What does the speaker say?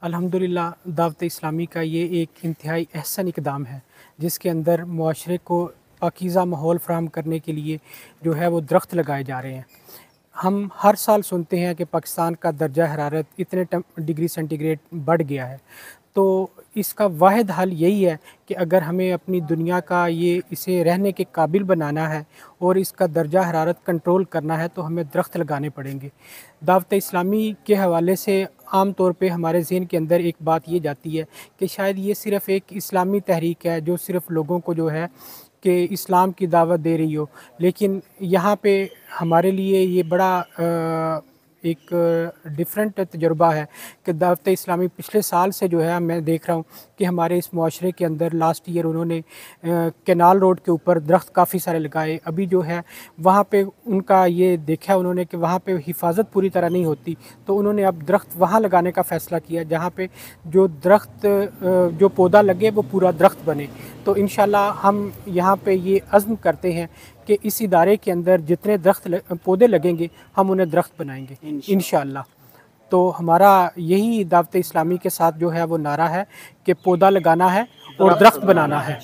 अल्हम्दुलिल्लाह दावत इस्लामी का ये एक इंतहाई अहसन इक़दाम है, जिसके अंदर मुआशरे को पाकीज़ा माहौल फ़राहम करने के लिए जो है वो दरख्त लगाए जा रहे हैं। हम हर साल सुनते हैं कि पाकिस्तान का दर्जा हरारत इतने डिग्री सेंटीग्रेड बढ़ गया है, तो इसका वाहिद हल यही है कि अगर हमें अपनी दुनिया का इसे रहने के काबिल बनाना है और इसका दर्जा हरारत कंट्रोल करना है, तो हमें दरख्त लगाने पड़ेंगे। दावत इस्लामी के हवाले से आम तौर पे हमारे ज़हन के अंदर एक बात ये जाती है कि शायद ये सिर्फ़ एक इस्लामी तहरीक है जो सिर्फ़ लोगों को जो है कि इस्लाम की दावत दे रही हो, लेकिन यहाँ पे हमारे लिए ये बड़ा एक डिफरेंट तजुर्बा है कि दावत इस्लामी पिछले साल से जो है मैं देख रहा हूँ कि हमारे इस मुआशरे के अंदर लास्ट ईयर उन्होंने कैनाल रोड के ऊपर दरख्त काफ़ी सारे लगाए। अभी जो है वहाँ पे उनका ये देखा उन्होंने कि वहाँ पे हिफाजत पूरी तरह नहीं होती, तो उन्होंने अब दरख्त वहाँ लगाने का फ़ैसला किया जहाँ पे जो दरख्त जो पौधा लगे वो पूरा दरख्त बने। तो इंशाल्लाह हम यहाँ पे ये अज़्म करते हैं कि इस इदारे के अंदर जितने पौधे लगेंगे हम उन्हें दरख्त बनाएंगे इंशाल्लाह। तो हमारा यही दावत इस्लामी के साथ जो है वो नारा है कि पौधा लगाना है और दरख्त बनाना है।